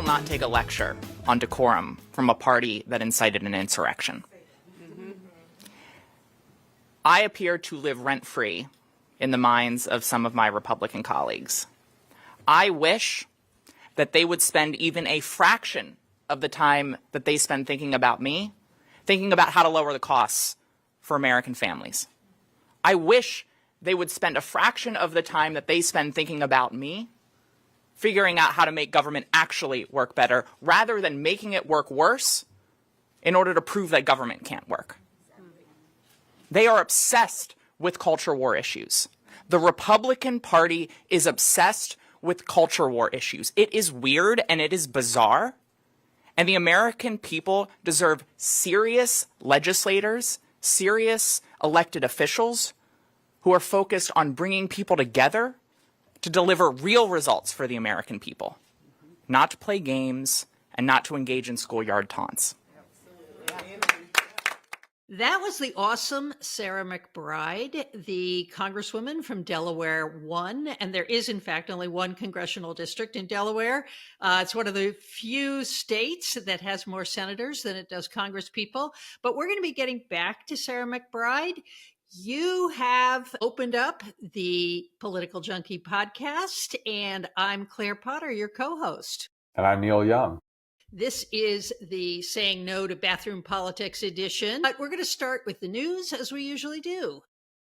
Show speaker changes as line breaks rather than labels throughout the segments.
not take a lecture on decorum from a party that incited an insurrection. I appear to live rent-free in the minds of some of my Republican colleagues. I wish that they would spend even a fraction of the time that they spend thinking about me, thinking about how to lower the costs for American families. I wish they would spend a fraction of the time that they spend thinking about me, figuring out how to make government actually work better, rather than making it work worse in order to prove that government can't work. They are obsessed with culture war issues. The Republican Party is obsessed with culture war issues. It is weird and it is bizarre. And the American people deserve serious legislators, serious elected officials who are focused on bringing people together to deliver real results for the American people, not to play games and not to engage in schoolyard taunts.
That was the awesome Sarah McBride, the Congresswoman from Delaware 1. And there is, in fact, only one congressional district in Delaware. It's one of the few states that has more senators than it does congresspeople. But we're going to be getting back to Sarah McBride. You have opened up the Political Junkie podcast, and I'm Claire Potter, your co-host.
And I'm Neil Young.
This is the Saying No to Bathroom Politics edition, but we're going to start with the news as we usually do.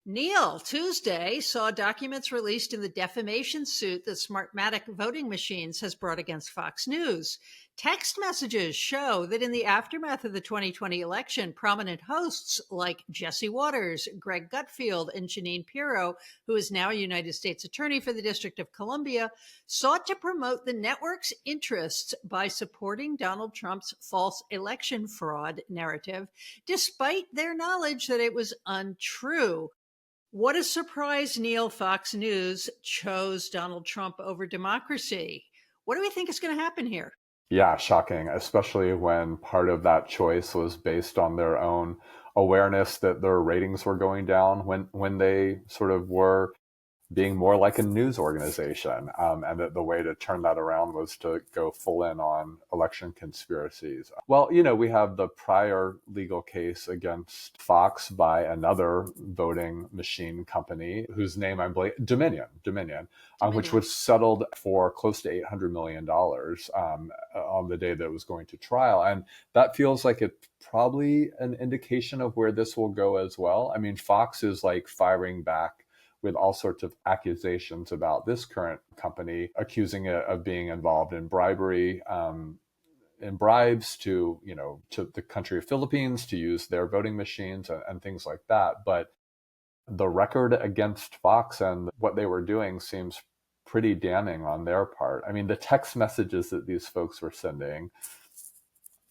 Neil, Tuesday saw documents released in the defamation suit that Smartmatic voting machines has brought against Fox News. Text messages show that in the aftermath of the 2020 election, prominent hosts like Jesse Waters, Greg Gutfeld, and Jeanine Pirro, who is now a United States Attorney for the District of Columbia, sought to promote the network's interests by supporting Donald Trump's false election fraud narrative, despite their knowledge that it was untrue. What a surprise, Neil. Fox News chose Donald Trump over democracy. What do we think is going to happen here?
Yeah, shocking, especially when part of that choice was based on their own awareness that their ratings were going down when they sort of were being more like a news organization, and that the way to turn that around was to go full in on election conspiracies. Well, we have the prior legal case against Fox by another voting machine company whose name I'm blanking, Dominion, which was settled for close to $800 million on the day that it was going to trial. And that feels like it's probably an indication of where this will go as well. I mean, Fox is like firing back with all sorts of accusations about this current company, accusing it of being involved in bribery, in bribes to the country of Philippines to use their voting machines and things like that. But the record against Fox and what they were doing seems pretty damning on their part. I mean, the text messages that these folks were sending,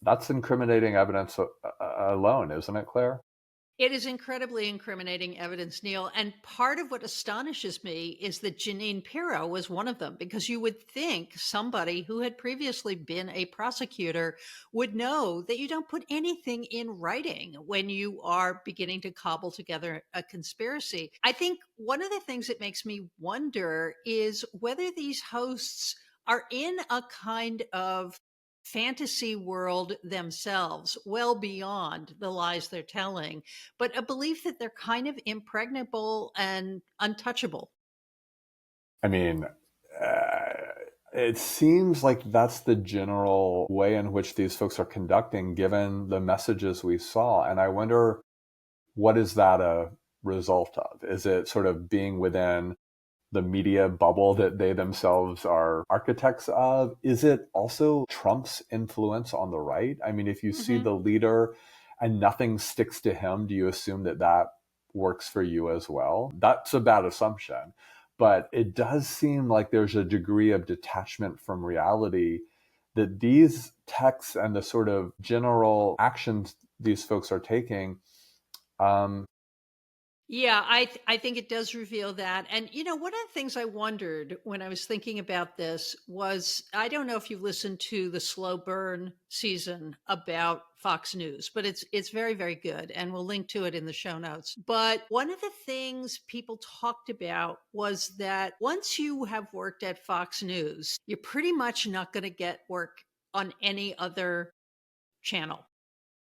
that's incriminating evidence alone, isn't it, Claire?
It is incredibly incriminating evidence, Neil. And part of what astonishes me is that Jeanine Pirro was one of them, because you would think somebody who had previously been a prosecutor would know that you don't put anything in writing when you are beginning to cobble together a conspiracy. I think one of the things that makes me wonder is whether these hosts are in a kind of fantasy world themselves, well beyond the lies they're telling, but a belief that they're kind of impregnable and untouchable.
I mean, it seems like that's the general way in which these folks are conducting, given the messages we saw. And I wonder, what is that a result of? Is it sort of being within the media bubble that they themselves are architects of? Is it also Trump's influence on the right? I mean, if you see the leader and nothing sticks to him, do you assume that that works for you as well? That's a bad assumption. But it does seem like there's a degree of detachment from reality that these texts and the sort of general actions these folks are taking,
Yeah, I think it does reveal that. And, one of the things I wondered when I was thinking about this was, I don't know if you've listened to the Slow Burn season about Fox News, but it's very, very good. And we'll link to it in the show notes. But one of the things people talked about was that once you have worked at Fox News, you're pretty much not going to get work on any other channel,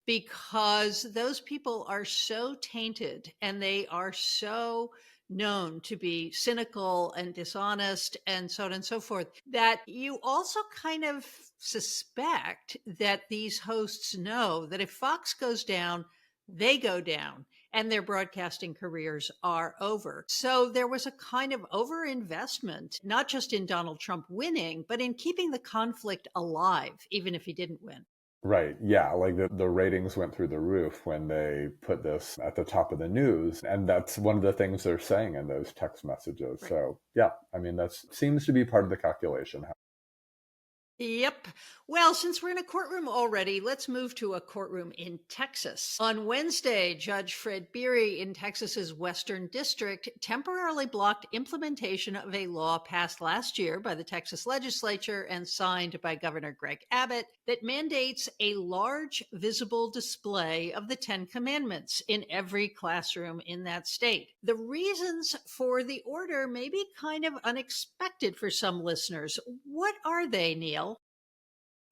because those people are so tainted and they are so known to be cynical and dishonest and so on and so forth, that you also kind of suspect that these hosts know that if Fox goes down, they go down and their broadcasting careers are over. So there was a kind of overinvestment, not just in Donald Trump winning, but in keeping the conflict alive, even if he didn't win.
Right. Yeah. Like the ratings went through the roof when they put this at the top of the news. And that's one of the things they're saying in those text messages.
Right.
So, yeah, I mean, that seems to be part of the calculation.
Yep. Well, since we're in a courtroom already, let's move to a courtroom in Texas. On Wednesday, Judge Fred Beery in Texas's Western District temporarily blocked implementation of a law passed last year by the Texas legislature and signed by Governor Greg Abbott that mandates a large visible display of the Ten Commandments in every classroom in that state. The reasons for the order may be kind of unexpected for some listeners. What are they, Neil?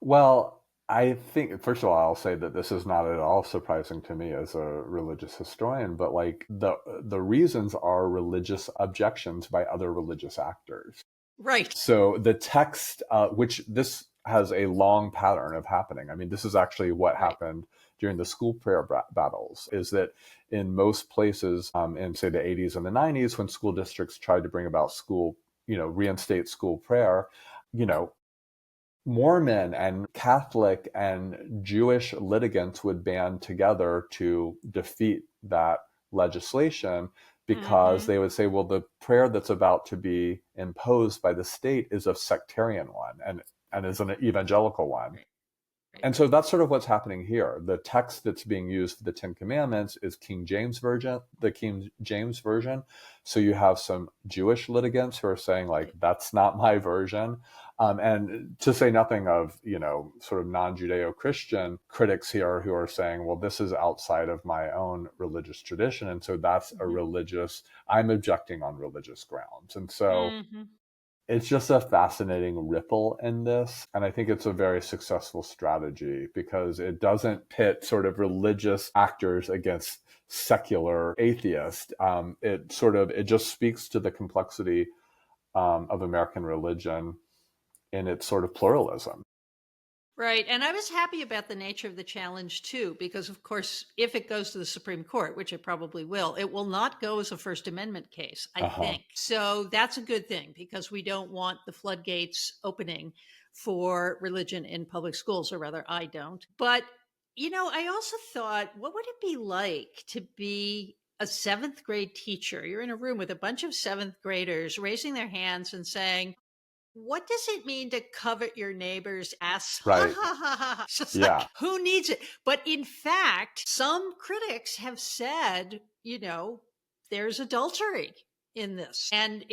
Well, I think, first of all, I'll say that this is not at all surprising to me as a religious historian, but like the reasons are religious objections by other religious actors.
Right.
So the text, which this has a long pattern of happening. I mean, this is actually what happened during the school prayer battles, is that in most places in, say, the 80s and the 90s, when school districts tried to bring about school, reinstate school prayer, Mormon and Catholic and Jewish litigants would band together to defeat that legislation because they would say, well, the prayer that's about to be imposed by the state is a sectarian one and is an evangelical one. And so that's sort of what's happening here. The text that's being used for the Ten Commandments is the King James Version. So you have some Jewish litigants who are saying, like, that's not my version. And to say nothing of, sort of non-Judeo-Christian critics here who are saying, well, this is outside of my own religious tradition. And so that's I'm objecting on religious grounds. And so it's just a fascinating ripple in this. And I think it's a very successful strategy because it doesn't pit sort of religious actors against secular atheists. It just speaks to the complexity of American religion in its sort of pluralism.
Right. And I was happy about the nature of the challenge, too, because, of course, if it goes to the Supreme Court, which it probably will, it will not go as a First Amendment case, I think. So that's a good thing because we don't want the floodgates opening for religion in public schools, or rather, I don't. But, I also thought, what would it be like to be a seventh grade teacher? You're in a room with a bunch of seventh graders raising their hands and saying, what does it mean to covet your neighbor's ass?
Right.
Just like, who needs it? But in fact, some critics have said, there's adultery in this. And,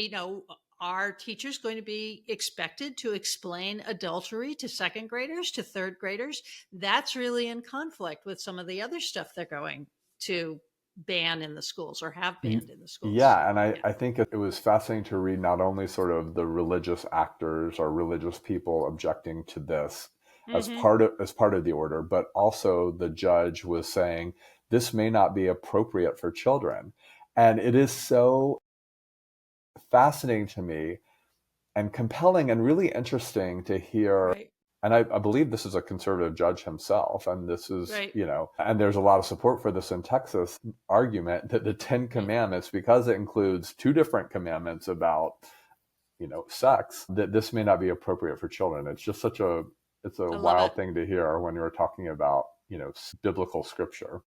are teachers going to be expected to explain adultery to second graders, to third graders? That's really in conflict with some of the other stuff they're going to ban in the schools or have banned in the schools.
Yeah, and I think it was fascinating to read not only sort of the religious actors or religious people objecting to this as part of the order, but also the judge was saying this may not be appropriate for children. And it is so fascinating to me and compelling and really interesting to hear. And I believe this is a conservative judge himself. And this is, and there's a lot of support for this in Texas argument that the Ten Commandments, because it includes two different commandments about, sex, that this may not be appropriate for children. It's just it's a wild thing to hear when you're talking about, biblical scripture.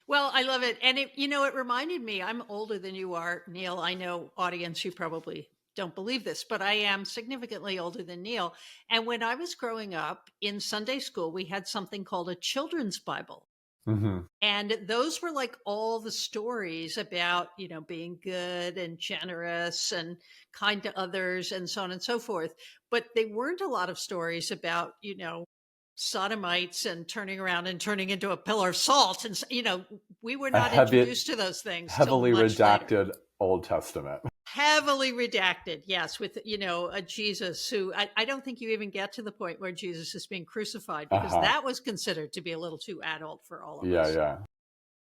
Well, I love it. And it reminded me, I'm older than you are, Neil. I know, audience, you probably don't believe this, but I am significantly older than Neil. And when I was growing up in Sunday school, we had something called a children's Bible. And those were like all the stories about, being good and generous and kind to others and so on and so forth. But they weren't a lot of stories about, sodomites and turning around and turning into a pillar of salt. And, we were not introduced to those things.
Heavily redacted
later.
Old Testament.
Heavily redacted, yes, with, a Jesus who I don't think you even get to the point where Jesus is being crucified, because
Uh-huh.
that was considered to be a little too adult for all of
Yeah,
us.
yeah.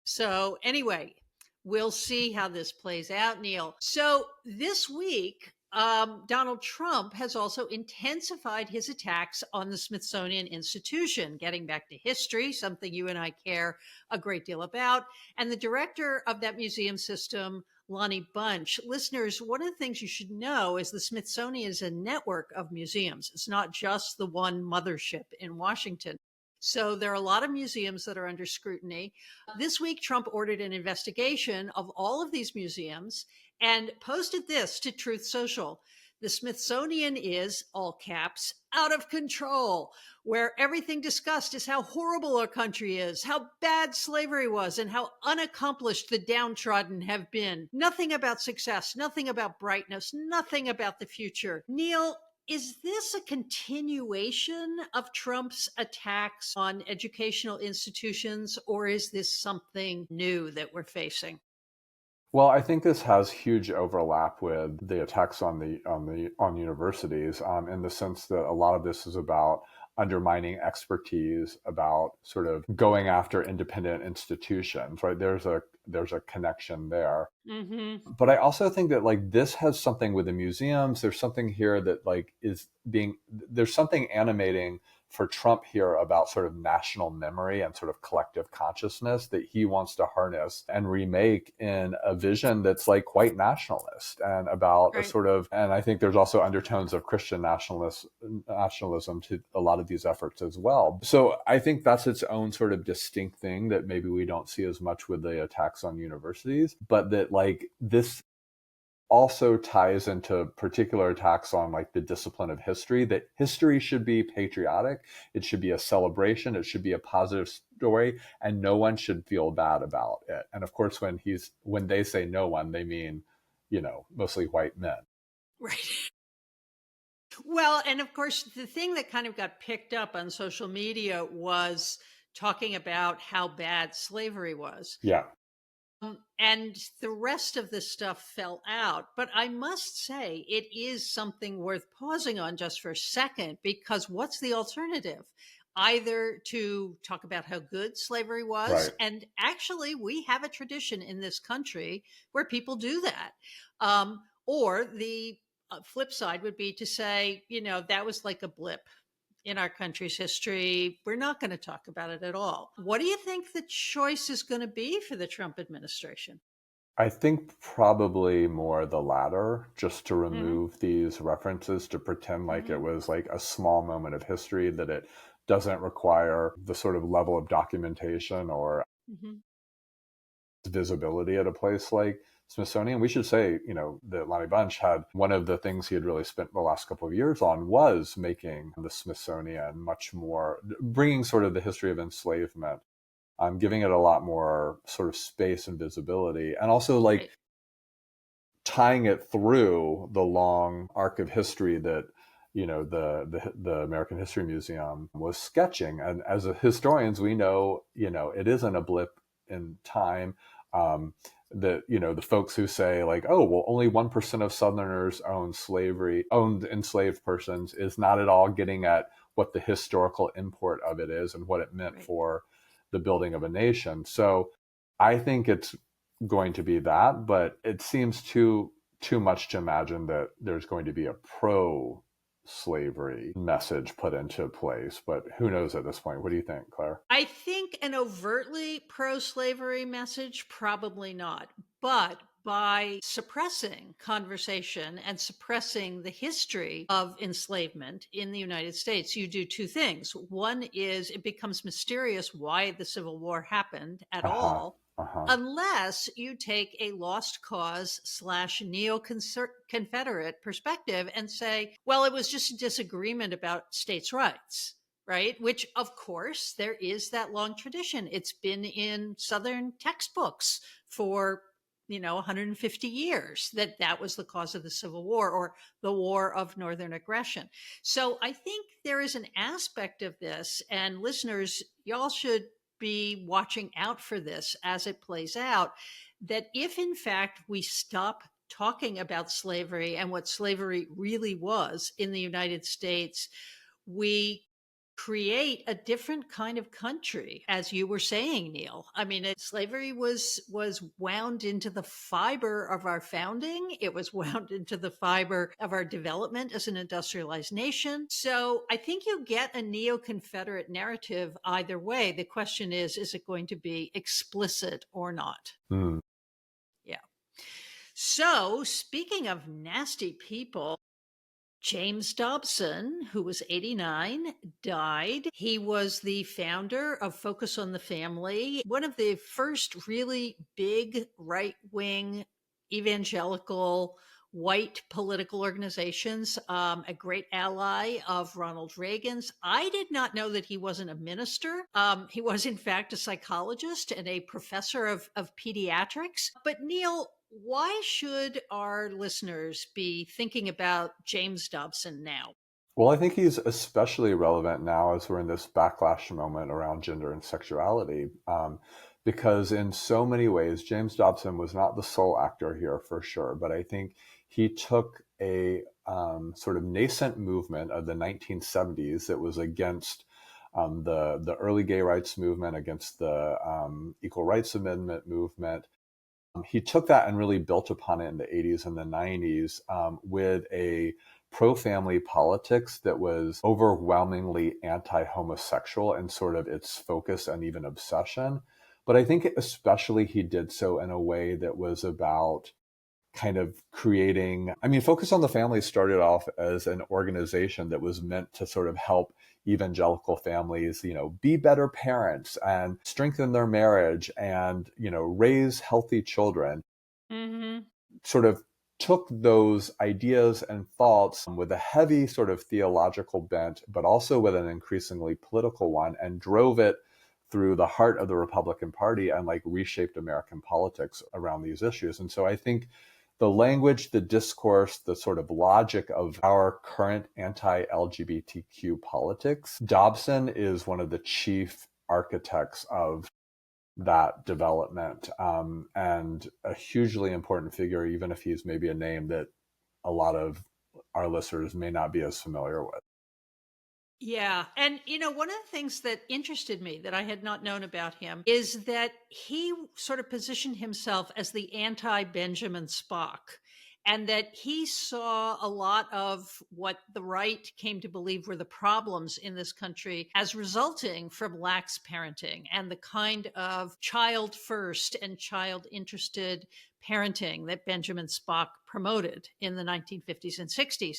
So anyway, we'll see how this plays out, Neil. So this week, Donald Trump has also intensified his attacks on the Smithsonian Institution, getting back to history, something you and I care a great deal about. And the director of that museum system, Lonnie Bunch. Listeners, one of the things you should know is the Smithsonian is a network of museums. It's not just the one mothership in Washington. So there are a lot of museums that are under scrutiny. This week, Trump ordered an investigation of all of these museums and posted this to Truth Social. The Smithsonian is, all caps, out of control, where everything discussed is how horrible our country is, how bad slavery was, and how unaccomplished the downtrodden have been. Nothing about success, nothing about brightness, nothing about the future. Neil, is this a continuation of Trump's attacks on educational institutions, or is this something new that we're facing?
Well, I think this has huge overlap with the attacks on universities, in the sense that a lot of this is about undermining expertise, about sort of going after independent institutions, right? There's a connection there.
Mm-hmm.
But I also think that like this has something with the museums. There's something here that like there's something animating for Trump here about sort of national memory and sort of collective consciousness that he wants to harness and remake in a vision that's like quite nationalist and about a
Right.
sort of, and I think there's also undertones of Christian nationalism to a lot of these efforts as well. So I think that's its own sort of distinct thing that maybe we don't see as much with the attacks on universities, but that like this also ties into particular attacks on like the discipline of history, that history should be patriotic, it should be a celebration, it should be a positive story, and no one should feel bad about it. And of course, when they say no one, they mean, mostly white men.
Right. Well, and of course, the thing that kind of got picked up on social media was talking about how bad slavery was.
Yeah.
And the rest of the stuff fell out. But I must say, it is something worth pausing on just for a second, because what's the alternative? Either to talk about how good slavery was,
Right.
and actually, we have a tradition in this country where people do that. Or the flip side would be to say, that was like a blip in our country's history. We're not going to talk about it at all. What do you think the choice is going to be for the Trump administration?
I think probably more the latter, just to
Mm-hmm.
remove these references, to pretend like it
Mm-hmm.
was like a small moment of history, that it doesn't require the sort of level of documentation or
Mm-hmm.
visibility at a place like Smithsonian. We should say, that Lonnie Bunch had one of the things he had really spent the last couple of years on was making the Smithsonian much more, bringing sort of the history of enslavement, giving it a lot more sort of space and visibility, and also like
Right.
tying it through the long arc of history that the American History Museum was sketching. And as historians, we know it isn't a blip in time. That the folks who say like, oh well, only 1% of Southerners owned enslaved persons, is not at all getting at what the historical import of it is and what it meant
Right.
for the building of a nation. So I think it's going to be that, but it seems too much to imagine that there's going to be a pro slavery message put into place. But who knows at this point? What do you think, Claire?
I think an overtly pro slavery message, probably not. But by suppressing conversation and suppressing the history of enslavement in the United States, you do two things. One is it becomes mysterious why the Civil War happened at
Uh-huh.
all,
Uh-huh.
unless you take a lost cause / neo-Confederate perspective and say, well, it was just a disagreement about states' rights. Right. Which, of course, there is that long tradition. It's been in Southern textbooks for, 150 years that was the cause of the Civil War, or the War of Northern Aggression. So I think there is an aspect of this, and listeners, y'all should be watching out for this as it plays out, that if in fact we stop talking about slavery and what slavery really was in the United States, we create a different kind of country, as you were saying, Neil. I mean, slavery was wound into the fiber of our founding. It was wound into the fiber of our development as an industrialized nation. So I think you get a neo-Confederate narrative either way. The question is it going to be explicit or not?
Mm.
Yeah. So speaking of nasty people, James Dobson, who was 89, died. He was the founder of Focus on the Family, one of the first really big right-wing evangelical white political organizations, a great ally of Ronald Reagan's. I did not know that he wasn't a minister. He was, in fact, a psychologist and a professor of pediatrics. But Neil, why should our listeners be thinking about James Dobson now?
Well, I think he's especially relevant now as we're in this backlash moment around gender and sexuality, because in so many ways, James Dobson was not the sole actor here for sure, but I think he took a sort of nascent movement of the 1970s that was against the early gay rights movement, against the Equal Rights Amendment movement. He took that and really built upon it in the 80s and the 90s with a pro-family politics that was overwhelmingly anti-homosexual and sort of its focus and even obsession. But I think especially he did so in a way that was about kind of creating, I mean, Focus on the Family started off as an organization that was meant to sort of help evangelical families, be better parents and strengthen their marriage and, raise healthy children.
Mm-hmm.
Sort of took those ideas and thoughts with a heavy sort of theological bent, but also with an increasingly political one, and drove it through the heart of the Republican Party and reshaped American politics around these issues. And so I think the language, the discourse, the sort of logic of our current anti-LGBTQ politics, Dobson is one of the chief architects of that development, and a hugely important figure, even if he's maybe a name that a lot of our listeners may not be as familiar with.
Yeah. And, one of the things that interested me that I had not known about him is that he sort of positioned himself as the anti-Benjamin Spock, and that he saw a lot of what the right came to believe were the problems in this country as resulting from lax parenting and the kind of child first and child interested parenting that Benjamin Spock promoted in the 1950s and 60s.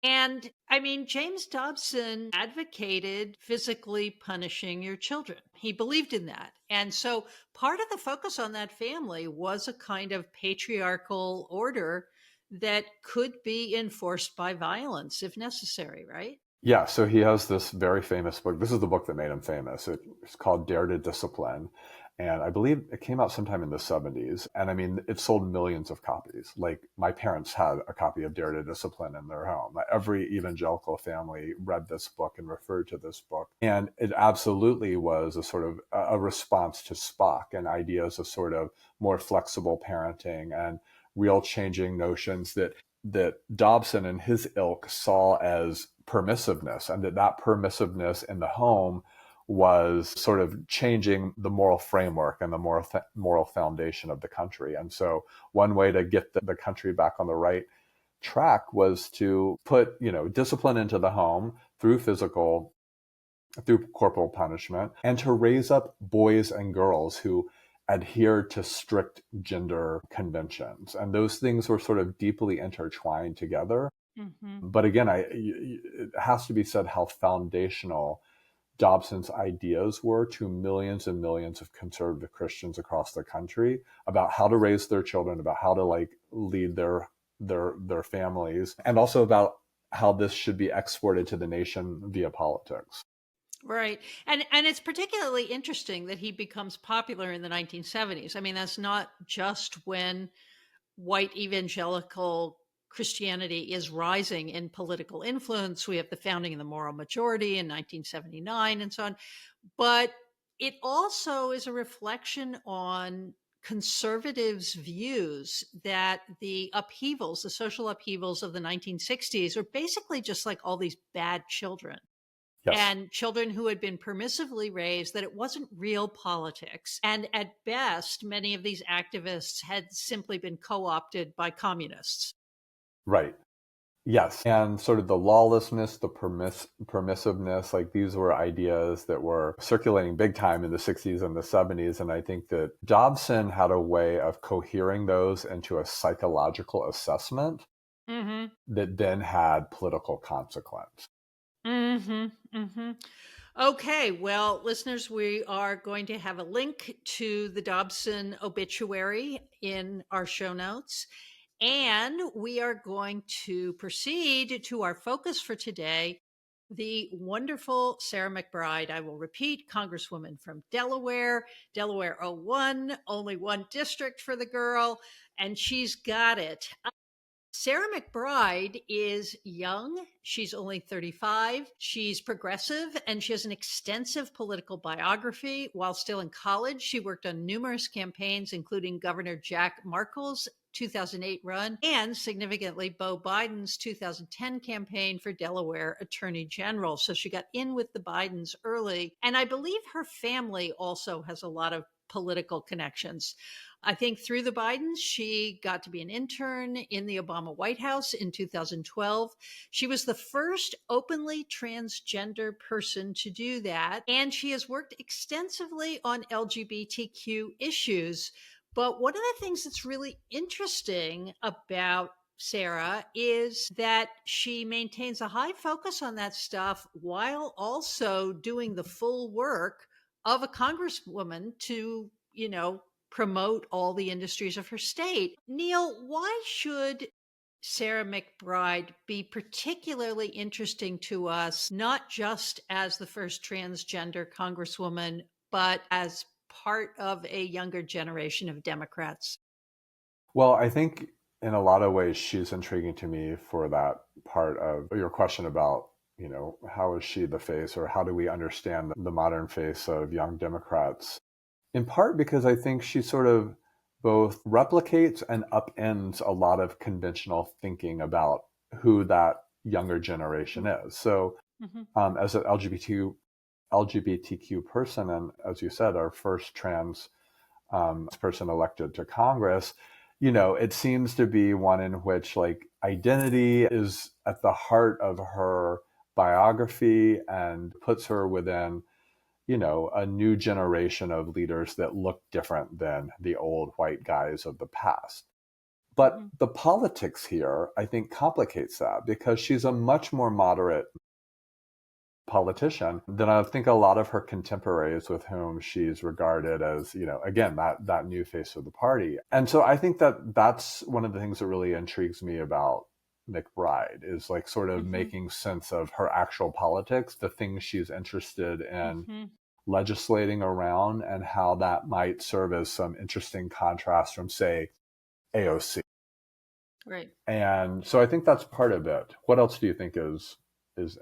And I mean, James Dobson advocated physically punishing your children. He believed in that. And so part of the focus on that family was a kind of patriarchal order that could be enforced by violence if necessary, right?
Yeah, so he has this very famous book. This is the book that made him famous. It's called Dare to Discipline. And I believe it came out sometime in the 70s. And I mean, it sold millions of copies. My parents had a copy of Dare to Discipline in their home. Every evangelical family read this book and referred to this book. And it absolutely was a sort of a response to Spock and ideas of sort of more flexible parenting and real changing notions that Dobson and his ilk saw as permissiveness, and that permissiveness in the home was sort of changing the moral framework and the moral foundation of the country. And so one way to get the country back on the right track was to put, discipline into the home through corporal punishment, and to raise up boys and girls who adhered to strict gender conventions. And those things were sort of deeply intertwined together.
Mm-hmm.
But again, it has to be said how foundational Dobson's ideas were to millions and millions of conservative Christians across the country about how to raise their children, about how to lead their families, and also about how this should be exported to the nation via politics.
Right. And it's particularly interesting that he becomes popular in the 1970s. I mean, that's not just when white evangelical Christianity is rising in political influence. We have the founding of the moral majority in 1979 and so on. But it also is a reflection on conservatives' views that the upheavals, the social upheavals of the 1960s, are basically just like all these bad children.
Yes.
And children who had been permissively raised, that it wasn't real politics. And at best, many of these activists had simply been co-opted by communists.
Right. Yes. And sort of the lawlessness, the permissiveness, like these were ideas that were circulating big time in the 60s and the 70s. And I think that Dobson had a way of cohering those into a psychological assessment that then had political consequence.
Okay, well, listeners, we are going to have a link to the Dobson obituary in our show notes. And we are going to proceed to our focus for today, the wonderful Sarah McBride. I will repeat, Congresswoman from Delaware, Delaware 01, only one district for the girl, and she's got it. Sarah McBride is young. She's only 35. She's progressive, and she has an extensive political biography. While still in college, she worked on numerous campaigns, including Governor Jack Markell's 2008 run and significantly Beau Biden's 2010 campaign for Delaware Attorney General. So she got in with the Bidens early. And I believe her family also has a lot of political connections. I think through the Bidens, she got to be an intern in the Obama White House in 2012. She was the first openly transgender person to do that. And she has worked extensively on LGBTQ issues. But one of the things that's really interesting about Sarah is that she maintains a high focus on that stuff while also doing the full work of a congresswoman to, promote all the industries of her state. Neil, why should Sarah McBride be particularly interesting to us, not just as the first transgender congresswoman, but as part of a younger generation of Democrats?
Well, I think in a lot of ways she's intriguing to me for that part of your question about, how is she the face, or how do we understand the modern face of young Democrats? In part because I think she sort of both replicates and upends a lot of conventional thinking about who that younger generation is. So as an LGBTQ person, and as you said, our first trans person elected to Congress, it seems to be one in which like identity is at the heart of her biography and puts her within a new generation of leaders that look different than the old white guys of the past. But the politics here, I think, complicates that because she's a much more moderate politician than I think a lot of her contemporaries with whom she's regarded as, again, that new face of the party. And so I think that that's one of the things that really intrigues me about McBride is like sort of making sense of her actual politics, the things she's interested in legislating around, and how that might serve as some interesting contrast from, say, AOC.
Right.
And so I think that's part of it. What else do you think is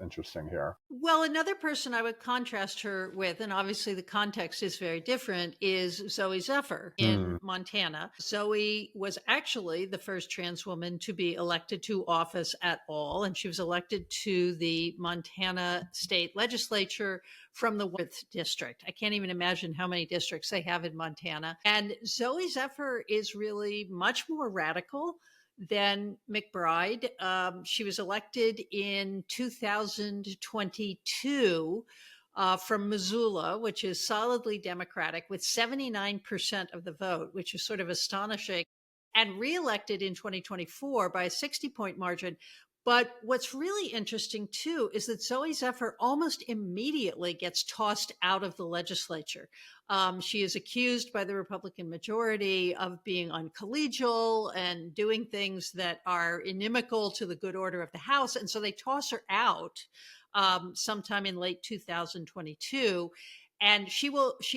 interesting here?
Well, another person I would contrast her with, and obviously the context is very different, is Zoe Zephyr in Montana. Zoe was actually the first trans woman to be elected to office at all, and she was elected to the Montana state legislature from the 4th district. I can't even imagine how many districts they have in Montana. And Zoe Zephyr is really much more radical than McBride. She was elected in 2022 from Missoula, which is solidly Democratic, with 79% of the vote, which is sort of astonishing, and reelected in 2024 by a 60-point margin. But what's really interesting, too, is that Zoe Zephyr almost immediately gets tossed out of the legislature. She is accused by the Republican majority of being uncollegial and doing things that are inimical to the good order of the House. And so they toss her out sometime in late 2022. And she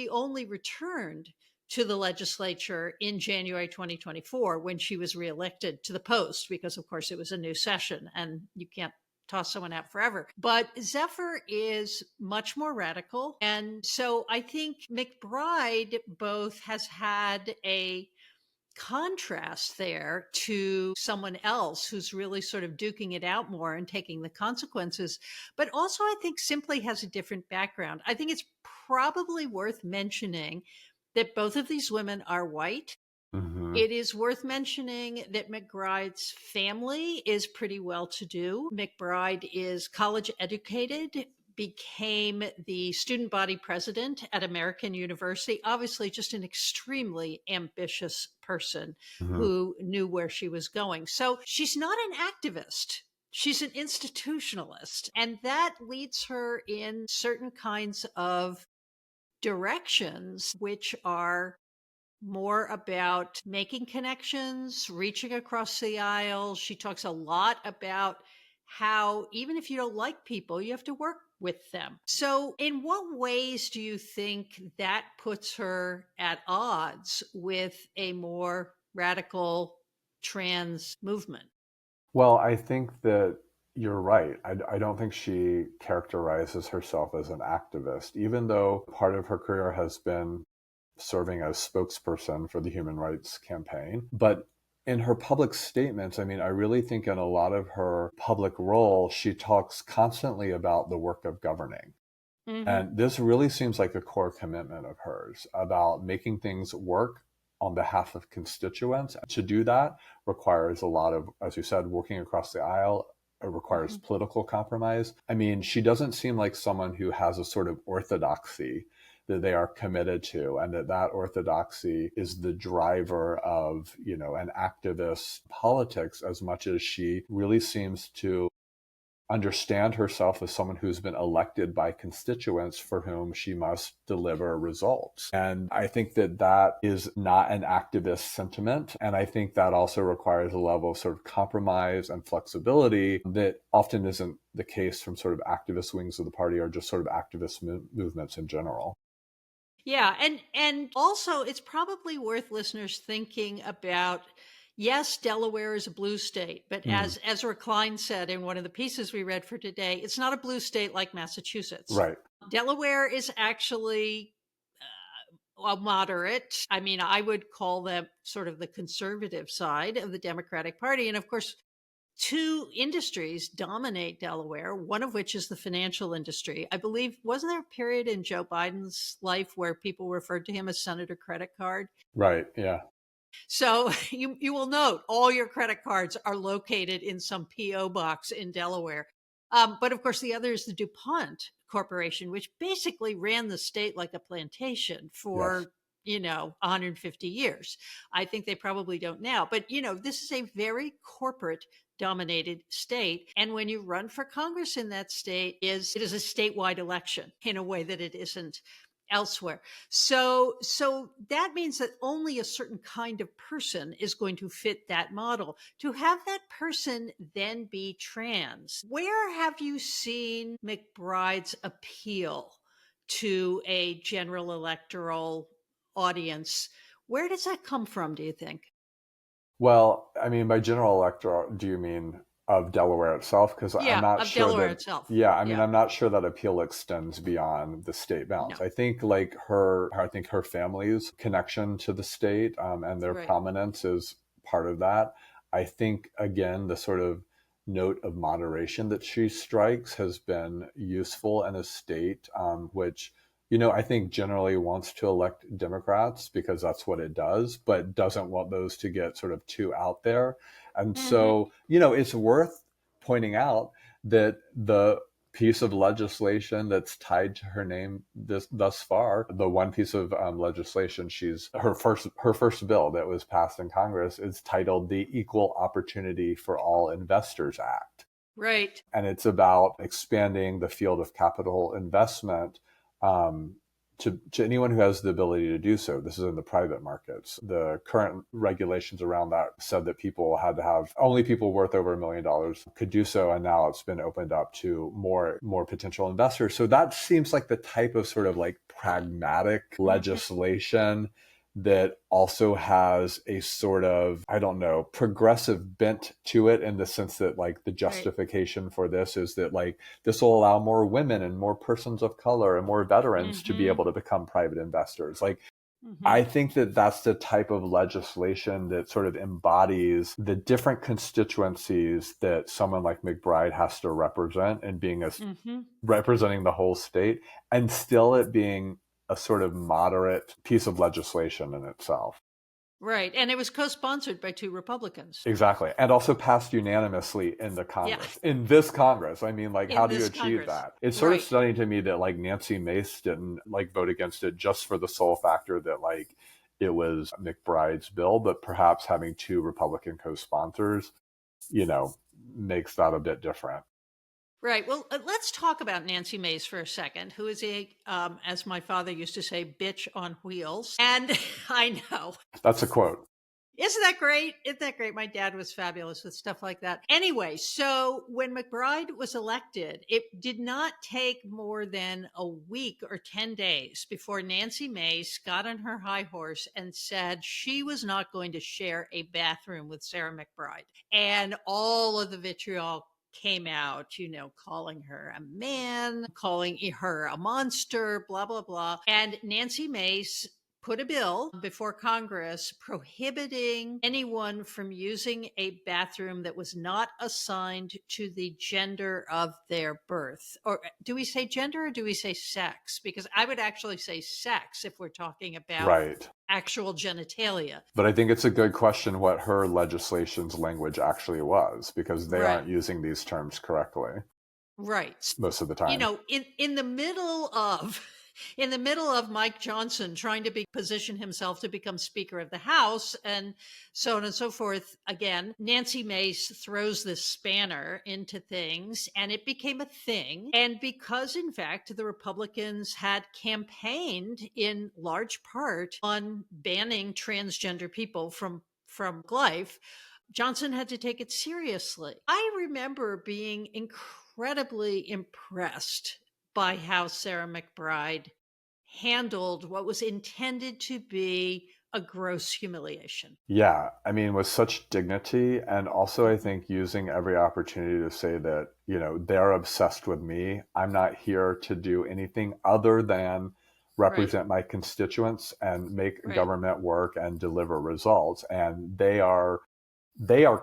only returned to the legislature in January 2024 when she was reelected to the post, because of course it was a new session and you can't toss someone out forever. But Zephyr is much more radical. And so I think McBride both has had a contrast there to someone else who's really sort of duking it out more and taking the consequences, but also I think simply has a different background. I think it's probably worth mentioning that both of these women are white.
Hmm.
It is worth mentioning that McBride's family is pretty well to do. McBride is college educated, became the student body president at American University, obviously, just an extremely ambitious person
Hmm.
who knew where she was going. So she's not an activist. She's an institutionalist. And that leads her in certain kinds of directions, which are more about making connections, reaching across the aisle. She talks a lot about how even if you don't like people, you have to work with them. So, in what ways do you think that puts her at odds with a more radical trans movement?
Well, I think that you're right. I don't think she characterizes herself as an activist, even though part of her career has been serving as spokesperson for the Human Rights Campaign. But in her public statements, I mean, I really think in a lot of her public role, she talks constantly about the work of governing.
Mm-hmm.
And this really seems like a core commitment of hers about making things work on behalf of constituents. To do that requires a lot of, as you said, working across the aisle. It requires
Mm-hmm.
political compromise. I mean, she doesn't seem like someone who has a sort of orthodoxy that they are committed to, and that orthodoxy is the driver of, an activist politics, as much as she really seems to understand herself as someone who's been elected by constituents for whom she must deliver results. And I think that that is not an activist sentiment. And I think that also requires a level of sort of compromise and flexibility that often isn't the case from sort of activist wings of the party or just sort of activist movements in general.
Yeah, and also it's probably worth listeners thinking about. Yes, Delaware is a blue state, but
Mm,
as Ezra Klein said in one of the pieces we read for today, it's not a blue state like Massachusetts.
right.
Delaware is actually a moderate. I mean, I would call them sort of the conservative side of the Democratic Party. And of course, two industries dominate Delaware, one of which is the financial industry. I believe, wasn't there a period in Joe Biden's life where people referred to him as Senator Credit Card?
Right. Yeah.
So you will note all your credit cards are located in some PO box in Delaware. But of course, the other is the DuPont Corporation, which basically ran the state like a plantation
Yes.
for 150 years. I think they probably don't now, but this is a very corporate dominated state, and when you run for Congress in that state, it is a statewide election in a way that it isn't elsewhere. So that means that only a certain kind of person is going to fit that model. To have that person then be trans, where have you seen McBride's appeal to a general electoral audience? Where does that come from, do you think?
Well, I mean, by general electoral, do you mean of Delaware itself? Because I'm
Yeah,
not
of
sure
Delaware
that,
itself.
yeah, I mean,
Yeah.
I'm not sure that appeal extends beyond the state bounds.
No.
I think I think her family's connection to the state and their
Right.
prominence is part of that. I think, again, the sort of note of moderation that she strikes has been useful in a state which I think generally wants to elect Democrats because that's what it does, but doesn't want those to get sort of too out there. And
Hmm.
so, it's worth pointing out that the piece of legislation that's tied to her name thus far, the one piece of legislation her first bill that was passed in Congress is titled the Equal Opportunity for All Investors Act.
Right.
And it's about expanding the field of capital investment um, to anyone who has the ability to do so. This is in the private markets. The current regulations around that said that only people worth over $1 million could do so, and now it's been opened up to more potential investors. So that seems like the type of sort of like pragmatic
Hmm.
legislation that also has a sort of, I don't know, progressive bent to it, in the sense that like the
Right.
justification for this is that like this will allow more women and more persons of color and more veterans to be
Mm-hmm.
able to become private investors. Like,
Mm-hmm.
I think that that's the type of legislation that sort of embodies the different constituencies that someone like McBride has to represent, and being a
Mm-hmm.
representing the whole state, and still it being a sort of moderate piece of legislation in itself.
Right. And it was co-sponsored by two Republicans.
Exactly. And also passed unanimously in the
Yeah.
Congress. In this Congress. I mean, like, how
In
do you
this
achieve
Congress.
that? It's sort of
Right.
stunning to me that like Nancy Mace didn't like vote against it, just for the sole factor that like it was McBride's bill, but perhaps having two Republican co-sponsors, you know, makes that a bit different.
Right. Well, let's talk about Nancy Mace for a second, who is as my father used to say, bitch on wheels. And I know.
That's a quote.
Isn't that great? Isn't that great? My dad was fabulous with stuff like that. Anyway, so when McBride was elected, it did not take more than a week or 10 days before Nancy Mace got on her high horse and said she was not going to share a bathroom with Sarah McBride. And all of the vitriol came out, calling her a man, calling her a monster, blah, blah, blah. And Nancy Mace put a bill before Congress prohibiting anyone from using a bathroom that was not assigned to the gender of their birth. Or do we say gender or do we say sex? Because I would actually say sex if we're talking about
Right.
actual genitalia.
But I think it's a good question what her legislation's language actually was, because they
Right.
aren't using these terms correctly
Right.
most of the time.
In the middle of Mike Johnson trying to position himself to become Speaker of the House and so on and so forth, again, Nancy Mace throws this spanner into things and it became a thing. And because, in fact, the Republicans had campaigned in large part on banning transgender people from life, Johnson had to take it seriously. I remember being incredibly impressed by how Sarah McBride handled what was intended to be a gross humiliation.
Yeah, I mean, with such dignity, and also I think using every opportunity to say that, they're obsessed with me. I'm not here to do anything other than
Right,
represent my constituents and make
right.
government work and deliver results. And they are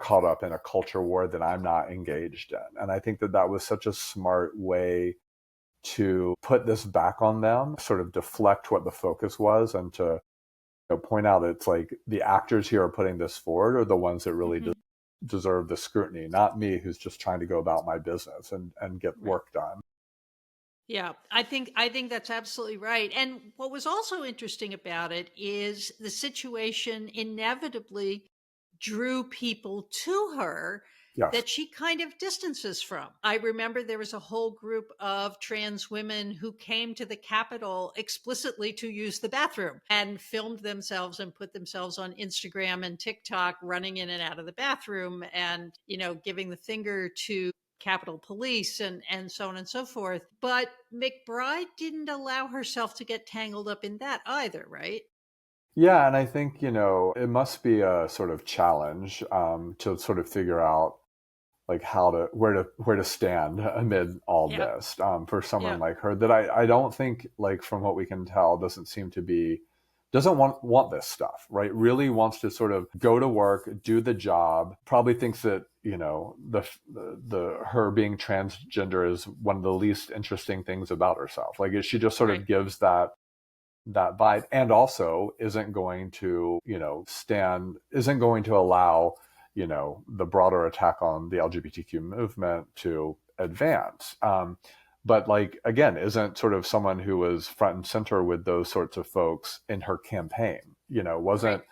caught up in a culture war that I'm not engaged in. And I think that that was such a smart way to put this back on them, sort of deflect what the focus was, and to point out it's like the actors here are putting this forward are the ones that really
Mhm.
deserve the scrutiny, not me, who's just trying to go about my business and get
Right.
work done.
Yeah, I think that's absolutely right. And what was also interesting about it is the situation inevitably drew people to her
Yes.
that she kind of distances from. I remember there was a whole group of trans women who came to the Capitol explicitly to use the bathroom and filmed themselves and put themselves on Instagram and TikTok running in and out of the bathroom and, giving the finger to Capitol Police and so on and so forth. But McBride didn't allow herself to get tangled up in that either, right?
Yeah, and I think, it must be a sort of challenge to sort of figure out like where to stand amid all
Yeah.
this, for someone
Yeah.
like her that I don't think, like, from what we can tell, doesn't want this stuff, right? Really wants to sort of go to work, do the job. Probably thinks that the her being transgender is one of the least interesting things about herself. Like, she just sort
Right.
of gives that vibe, and also isn't going to isn't going to allow the broader attack on the LGBTQ movement to advance. But like, again, isn't sort of someone who was front and center with those sorts of folks in her campaign.
Right.
Wasn't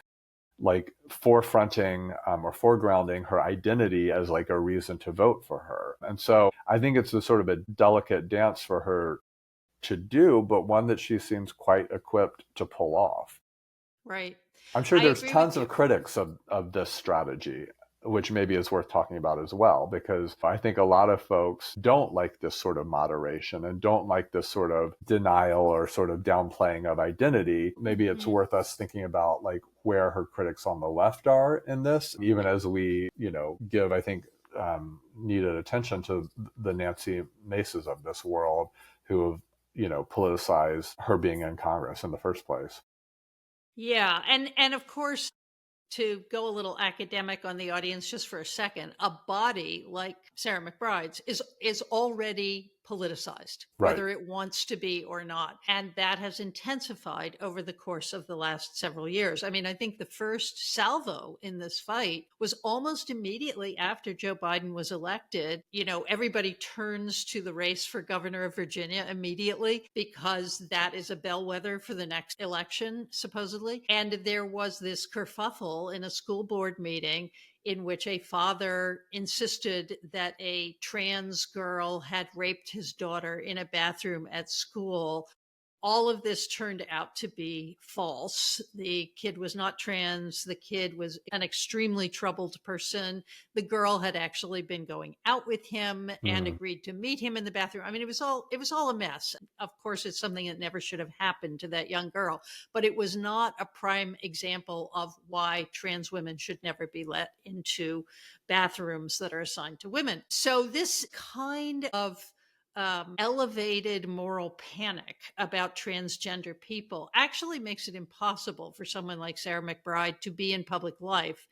like forefronting or foregrounding her identity as like a reason to vote for her. And so I think it's a sort of a delicate dance for her to do, but one that she seems quite equipped to pull off.
Right.
I'm sure
I
there's
agree with
tons of
you.
critics of this strategy. which maybe is worth talking about as well, because I think a lot of folks don't like this sort of moderation and don't like this sort of denial or sort of downplaying of identity. Maybe it's worth us thinking about like where her critics on the left are in this, even as we, give, I think, needed attention to the Nancy Maces of this world who have, politicized her being in Congress in the first place.
Yeah. And of course, to go a little academic on the audience just for a second, a body like Sarah McBride's is already politicized,
Right.
whether it wants to be or not. And that has intensified over the course of the last several years. I mean, I think the first salvo in this fight was almost immediately after Joe Biden was elected. Everybody turns to the race for governor of Virginia immediately because that is a bellwether for the next election, supposedly. And there was this kerfuffle in a school board meeting in which a father insisted that a trans girl had raped his daughter in a bathroom at school. All of this turned out to be false. The kid was not trans. The kid was an extremely troubled person. The girl had actually been going out with him and agreed to meet him in the bathroom. I mean, it was all a mess. Of course, it's something that never should have happened to that young girl, but it was not a prime example of why trans women should never be let into bathrooms that are assigned to women. So this kind of elevated moral panic about transgender people actually makes it impossible for someone like Sarah McBride to be in public life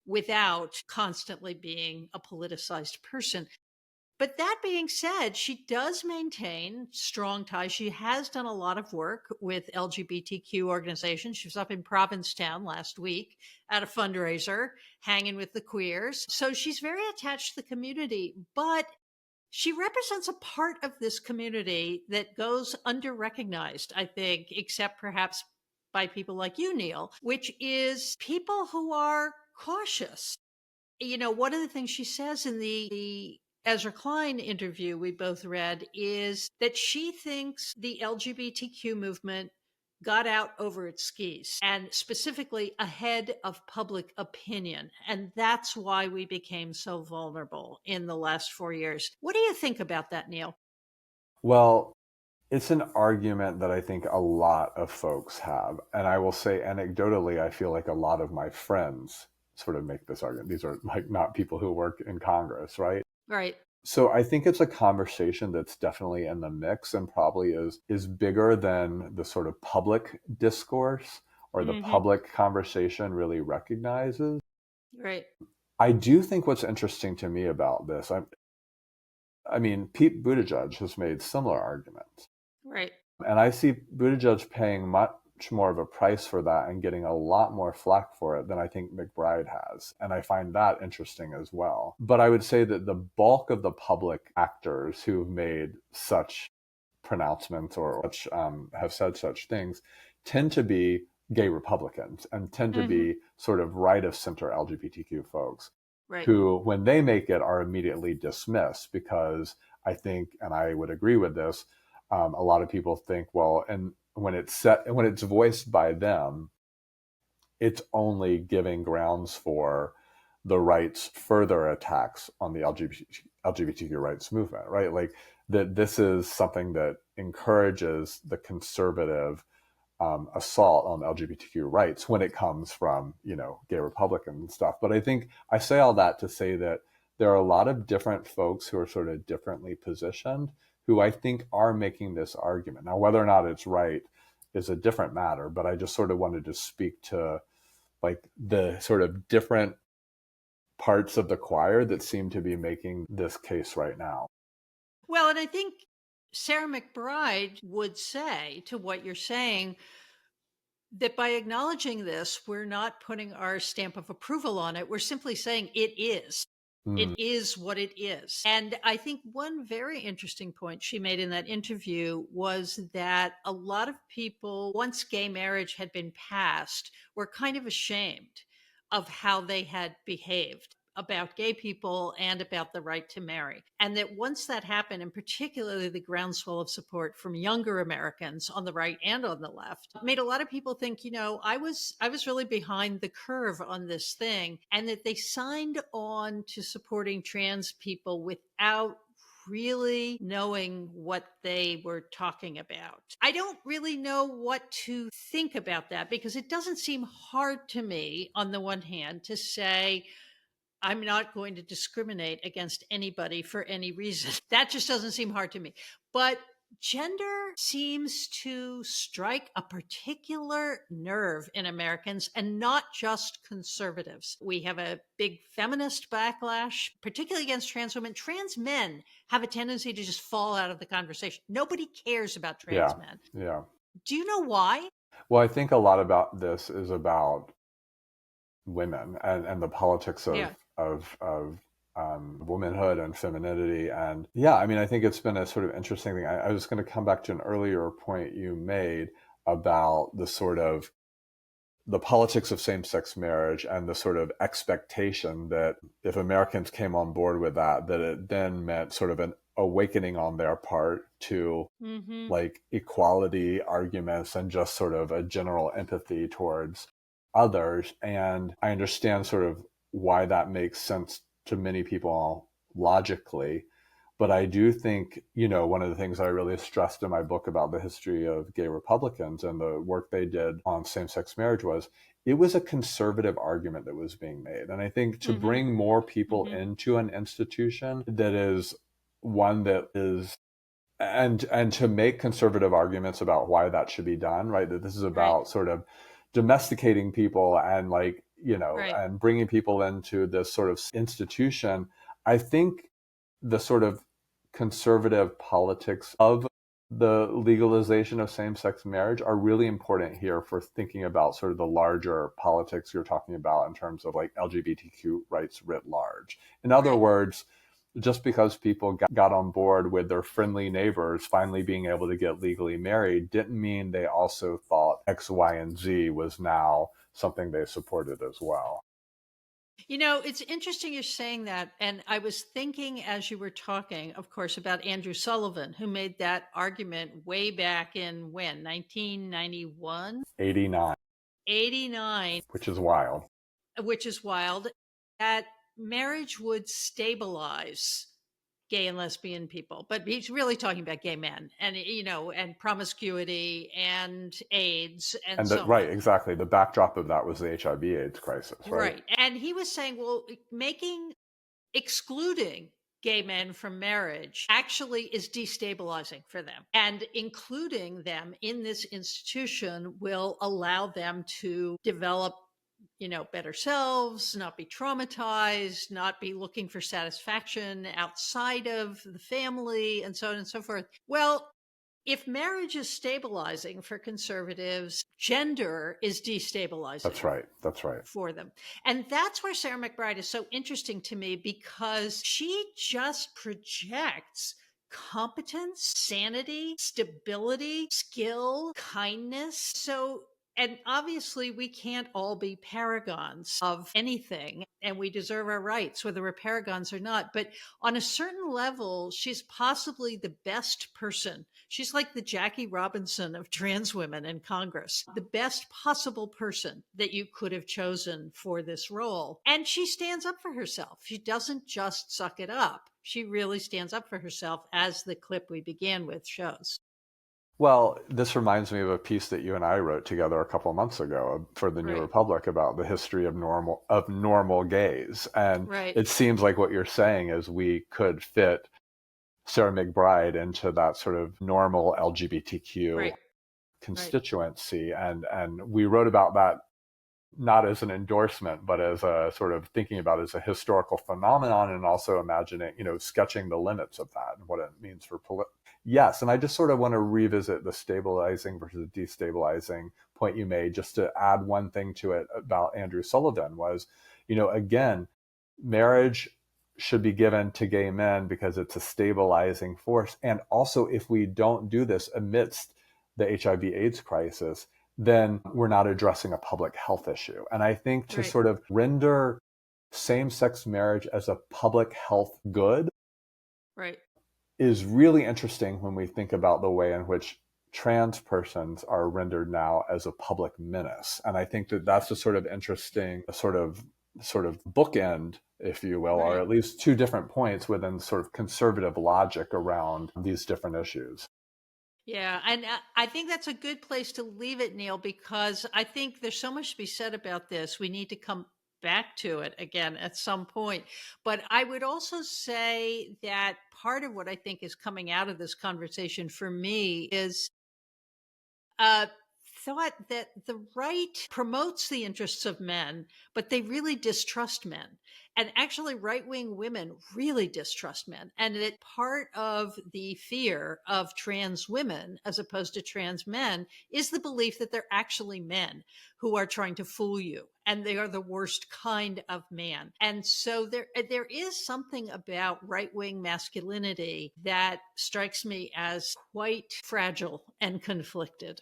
without constantly being a politicized person. But that being said, she does maintain strong ties. She has done a lot of work with LGBTQ organizations. She was up in Provincetown last week at a fundraiser, hanging with the queers. So she's very attached to the community, but she represents a part of this community that goes under-recognized, I think, except perhaps by people like you, Neil, which is people who are cautious. One of the things she says in the Ezra Klein interview we both read is that she thinks the LGBTQ movement got out over its skis and specifically ahead of public opinion. And that's why we became so vulnerable in the last 4 years. What do you think about that, Neil?
Well, it's an argument that I think a lot of folks have. And I will say anecdotally, I feel like a lot of my friends sort of make this argument. These are like not people who work in Congress, right?
Right.
So I think it's a conversation that's definitely in the mix and probably is bigger than the sort of public discourse or the public conversation really recognizes.
Right.
I do think what's interesting to me about this, I mean, Pete Buttigieg has made similar arguments.
Right.
And I see Buttigieg paying much more of a price for that and getting a lot more flack for it than I think McBride has. And I find that interesting as well. But I would say that the bulk of the public actors who've made such pronouncements or have said such things tend to be gay Republicans and tend to be sort of right of center LGBTQ folks. Right. Who, when they make it, are immediately dismissed because I think, and I would agree with this, a lot of people think, well, and when it's voiced by them, it's only giving grounds for the right's further attacks on the LGBTQ rights movement, right? Like that this is something that encourages the conservative assault on LGBTQ rights when it comes from, gay Republicans and stuff. But I think I say all that to say that there are a lot of different folks who are sort of differently positioned who I think are making this argument. Now, whether or not it's right is a different matter, but I just sort of wanted to speak to like the sort of different parts of the choir that seem to be making this case right now.
Well, and I think Sarah McBride would say to what you're saying that by acknowledging this, we're not putting our stamp of approval on it. We're simply saying it is. It is what it is. And I think one very interesting point she made in that interview was that a lot of people, once gay marriage had been passed, were kind of ashamed of how they had behaved. about gay people and about the right to marry. And that once that happened, and particularly the groundswell of support from younger Americans on the right and on the left, made a lot of people think, I was really behind the curve on this thing, and that they signed on to supporting trans people without really knowing what they were talking about. I don't really know what to think about that, because it doesn't seem hard to me, on the one hand, to say, I'm not going to discriminate against anybody for any reason. That just doesn't seem hard to me. But gender seems to strike a particular nerve in Americans, and not just conservatives. We have a big feminist backlash, particularly against trans women. Trans men have a tendency to just fall out of the conversation. Nobody cares about trans men.
Yeah.
Do you know why?
Well, I think a lot about this is about women and the politics of womanhood and femininity. And I think it's been a sort of interesting thing. I was going to come back to an earlier point you made about the sort of the politics of same-sex marriage and the sort of expectation that if Americans came on board with that it then meant sort of an awakening on their part to like equality arguments and just sort of a general empathy towards others. And I understand sort of why that makes sense to many people logically. But I do think, one of the things I really stressed in my book about the history of gay Republicans and the work they did on same-sex marriage was it was a conservative argument that was being made. And I think to bring more people into an institution that is one that is, and to make conservative arguments about why that should be done, right? That this is about sort of domesticating people and and bringing people into this sort of institution. I think the sort of conservative politics of the legalization of same-sex marriage are really important here for thinking about sort of the larger politics you're talking about in terms of like LGBTQ rights writ large. In other words, just because people got on board with their friendly neighbors finally being able to get legally married didn't mean they also thought X, Y, and Z was now something they supported as well.
It's interesting you're saying that. And I was thinking as you were talking, of course, about Andrew Sullivan, who made that argument way back in 1991?
89.
89.
Which is wild.
That marriage would stabilize gay and lesbian people. But he's really talking about gay men and, and promiscuity and AIDS and so on.
Right, exactly. The backdrop of that was the HIV/AIDS crisis, right?
Right. And he was saying, well, excluding gay men from marriage actually is destabilizing for them. And including them in this institution will allow them to develop better selves, not be traumatized, not be looking for satisfaction outside of the family, and so on and so forth. Well, if marriage is stabilizing for conservatives, gender is destabilizing.
That's right.
For them. And that's where Sarah McBride is so interesting to me, because she just projects competence, sanity, stability, skill, kindness. And obviously, we can't all be paragons of anything, and we deserve our rights, whether we're paragons or not. But on a certain level, she's possibly the best person. She's like the Jackie Robinson of trans women in Congress, the best possible person that you could have chosen for this role. And she stands up for herself. She doesn't just suck it up. She really stands up for herself, as the clip we began with shows.
Well, this reminds me of a piece that you and I wrote together a couple of months ago for the New Republic about the history of normal gays. And it seems like what you're saying is we could fit Sarah McBride into that sort of normal LGBTQ constituency. And we wrote about that not as an endorsement, but as a sort of thinking about it as a historical phenomenon, and also imagining, sketching the limits of that and what it means for Yes, and I just sort of want to revisit the stabilizing versus destabilizing point you made, just to add one thing to it about Andrew Sullivan was, again, marriage should be given to gay men because it's a stabilizing force. And also, if we don't do this amidst the HIV/AIDS crisis, then we're not addressing a public health issue. And I think to sort of render same-sex marriage as a public health good
Right.
is really interesting when we think about the way in which trans persons are rendered now as a public menace. And I think that that's a sort of interesting sort of bookend, if you will, or
Right.
at least two different points within sort of conservative logic around these different issues.
Yeah, and I think that's a good place to leave it, Neil, because I think there's so much to be said about this. We need to come back to it again at some point. But I would also say that part of what I think is coming out of this conversation for me is uh, thought that the right promotes the interests of men, but they really distrust men. And actually, right wing women really distrust men. And that part of the fear of trans women, as opposed to trans men, is the belief that they're actually men who are trying to fool you. And they are the worst kind of man. And so there is something about right wing masculinity that strikes me as quite fragile and conflicted.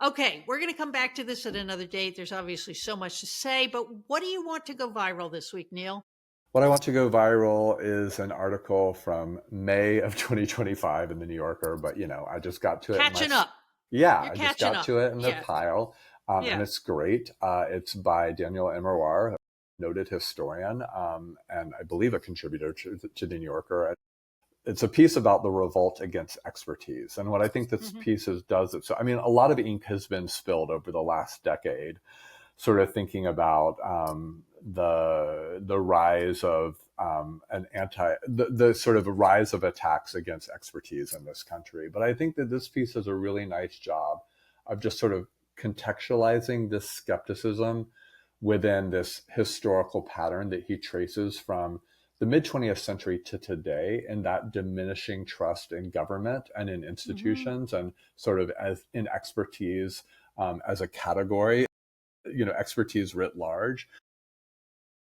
Okay, we're going to come back to this at another date. There's obviously so much to say, but what do you want to go viral this week, Neil?
What I want to go viral is an article from May of 2025 in the New Yorker, but I just got to it in my
Catching up.
yeah,
You're
I just
catching
got
up.
to it in the
Yeah.
pile, and
Yeah.
it's great. It's by Daniel Immerwahr, noted historian, and I believe a contributor to the New Yorker. It's a piece about the revolt against expertise. And what I think this piece does it. So, I mean, a lot of ink has been spilled over the last decade, sort of thinking about the rise of the sort of rise of attacks against expertise in this country. But I think that this piece does a really nice job of just sort of contextualizing this skepticism within this historical pattern that he traces from the mid 20th century to today, and that diminishing trust in government and in institutions and sort of as in expertise as a category, expertise writ large.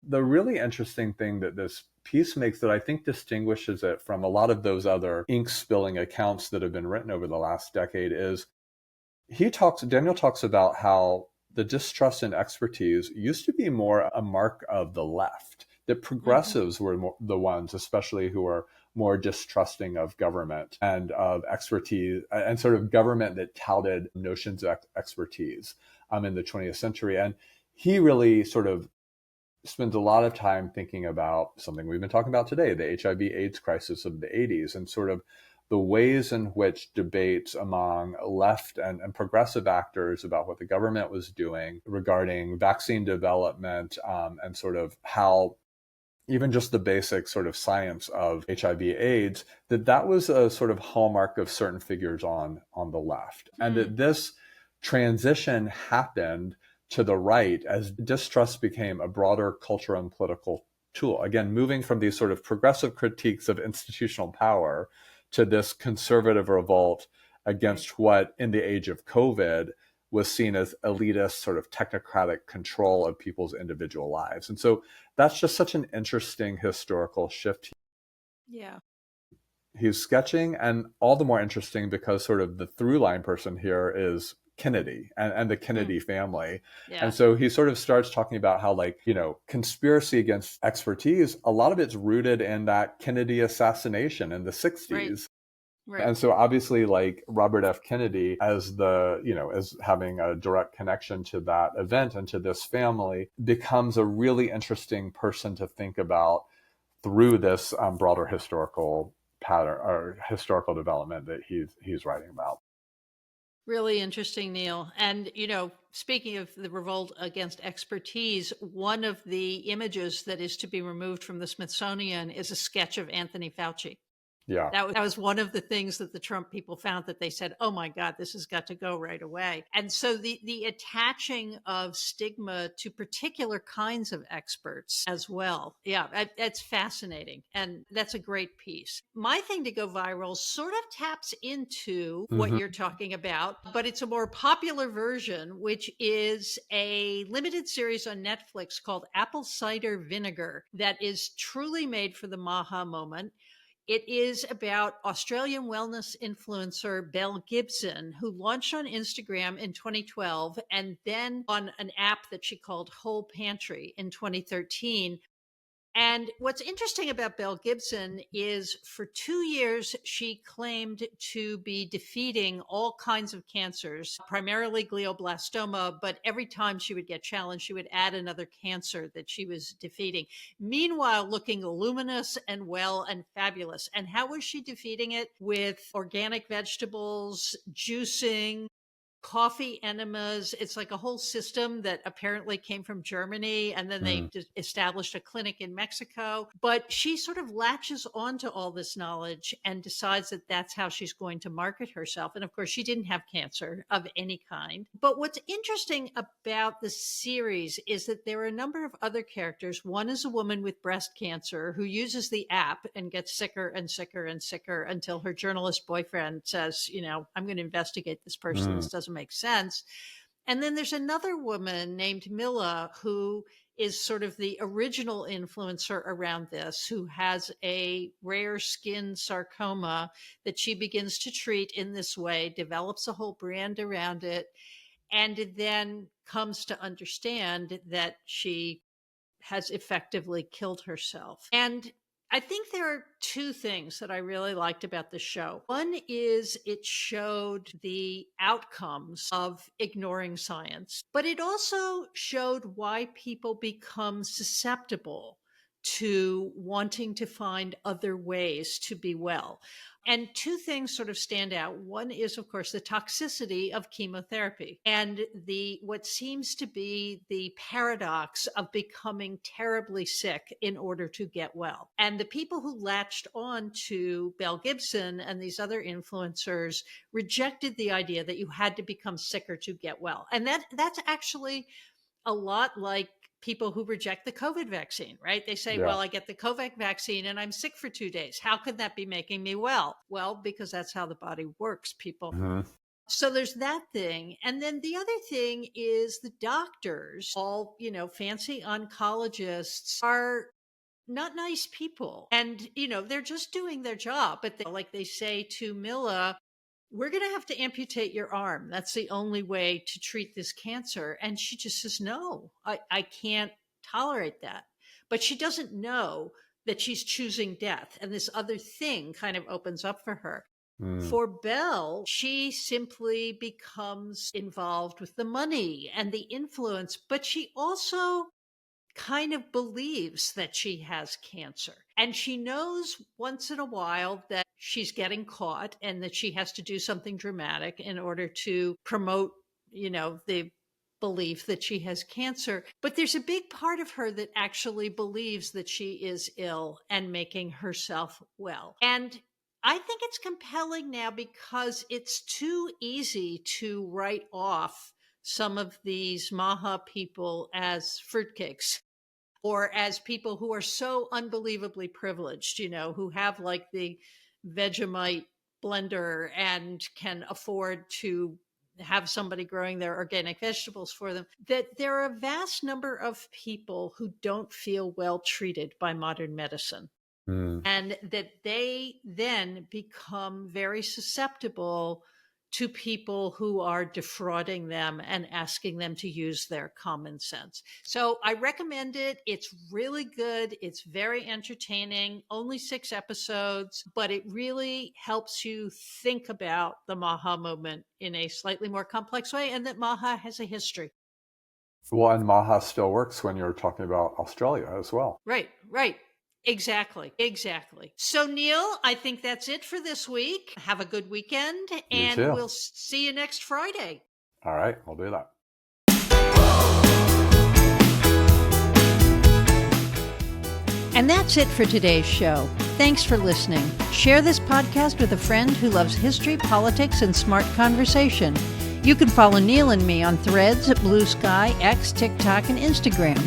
The really interesting thing that this piece makes that I think distinguishes it from a lot of those other ink spilling accounts that have been written over the last decade is Daniel talks about how the distrust in expertise used to be more a mark of the left, that progressives were the ones, especially who are more distrusting of government and of expertise and sort of government that touted notions of expertise in the 20th century. And he really sort of spends a lot of time thinking about something we've been talking about today, the HIV/AIDS crisis of the 80s, and sort of the ways in which debates among left and progressive actors about what the government was doing regarding vaccine development and sort of how even just the basic sort of science of HIV/AIDS, that was a sort of hallmark of certain figures on the left. And that this transition happened to the right as distrust became a broader cultural and political tool. Again, moving from these sort of progressive critiques of institutional power to this conservative revolt against what in the age of COVID was seen as elitist sort of technocratic control of people's individual lives. And so that's just such an interesting historical shift
Yeah.
he's sketching, and all the more interesting because sort of the through line person here is Kennedy and the Kennedy family.
Yeah.
And so he sort of starts talking about how, like, conspiracy against expertise, a lot of it's rooted in that Kennedy assassination in the 60s.
Right.
And so obviously, like, Robert F. Kennedy as as having a direct connection to that event and to this family becomes a really interesting person to think about through this broader historical pattern or historical development that he's writing about.
Really interesting, Neil. And, speaking of the revolt against expertise, one of the images that is to be removed from the Smithsonian is a sketch of Anthony Fauci.
Yeah.
That was one of the things that the Trump people found, that they said, oh my God, this has got to go right away. And so the attaching of stigma to particular kinds of experts as well. Yeah, that's fascinating. And that's a great piece. My thing to go viral sort of taps into what you're talking about, but it's a more popular version, which is a limited series on Netflix called Apple Cider Vinegar that is truly made for the Maha moment. It is about Australian wellness influencer Belle Gibson, who launched on Instagram in 2012 and then on an app that she called Whole Pantry in 2013. And what's interesting about Belle Gibson is for 2 years, she claimed to be defeating all kinds of cancers, primarily glioblastoma, but every time she would get challenged, she would add another cancer that she was defeating. Meanwhile, looking luminous and well and fabulous. And how was she defeating it? With organic vegetables, juicing, coffee enemas. It's like a whole system that apparently came from Germany, and then they just established a clinic in Mexico. But she sort of latches onto all this knowledge and decides that that's how she's going to market herself. And of course, she didn't have cancer of any kind. But what's interesting about the series is that there are a number of other characters. One is a woman with breast cancer who uses the app and gets sicker and sicker and sicker until her journalist boyfriend says, I'm going to investigate this person. This doesn't make sense. And then there's another woman named Milla who is sort of the original influencer around this, who has a rare skin sarcoma that she begins to treat in this way, develops a whole brand around it, and then comes to understand that she has effectively killed herself. And I think there are two things that I really liked about the show. One is it showed the outcomes of ignoring science, but it also showed why people become susceptible to wanting to find other ways to be well. And two things sort of stand out. One is, of course, the toxicity of chemotherapy and what seems to be the paradox of becoming terribly sick in order to get well. And the people who latched on to Belle Gibson and these other influencers rejected the idea that you had to become sicker to get well. And that's actually a lot like people who reject the COVID vaccine, right? They say, well, I get the COVID vaccine and I'm sick for 2 days. How could that be making me well? Well, because that's how the body works, people. So there's that thing. And then the other thing is the doctors, all, fancy oncologists, are not nice people. And, they're just doing their job. But like they say to Milla, we're going to have to amputate your arm. That's the only way to treat this cancer. And she just says, no, I can't tolerate that. But she doesn't know that she's choosing death. And this other thing kind of opens up for her. For Belle, she simply becomes involved with the money and the influence, but she also kind of believes that she has cancer. And she knows once in a while that she's getting caught and that she has to do something dramatic in order to promote, the belief that she has cancer. But there's a big part of her that actually believes that she is ill and making herself well. And I think it's compelling now because it's too easy to write off some of these Maha people as fruitcakes, or as people who are so unbelievably privileged, who have like the Vegemite blender and can afford to have somebody growing their organic vegetables for them, that there are a vast number of people who don't feel well treated by modern medicine. And that they then become very susceptible to people who are defrauding them and asking them to use their common sense. So I recommend it. It's really good. It's very entertaining. Only 6 episodes, but it really helps you think about the Maha movement in a slightly more complex way, and that Maha has a history.
Well, and Maha still works when you're talking about Australia as well.
Right. Exactly. So, Neil, I think that's it for this week. Have a good weekend, and we'll see you next Friday.
All right, we'll do that.
And that's it for today's show. Thanks for listening. Share this podcast with a friend who loves history, politics, and smart conversation. You can follow Neil and me on Threads, Blue Sky, X, TikTok, and Instagram.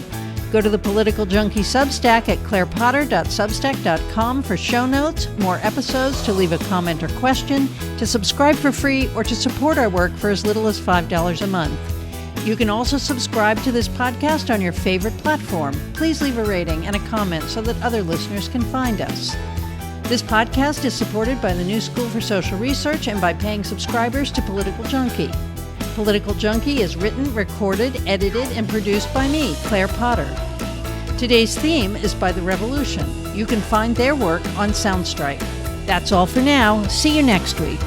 Go to the Political Junkie Substack at clairepotter.substack.com for show notes, more episodes, to leave a comment or question, to subscribe for free, or to support our work for as little as $5 a month. You can also subscribe to this podcast on your favorite platform. Please leave a rating and a comment so that other listeners can find us. This podcast is supported by the New School for Social Research and by paying subscribers to Political Junkie. Political Junkie is written, recorded, edited, and produced by me, Claire Potter. Today's theme is by The Revolution. You can find their work on Soundstripe. That's all for now. See you next week.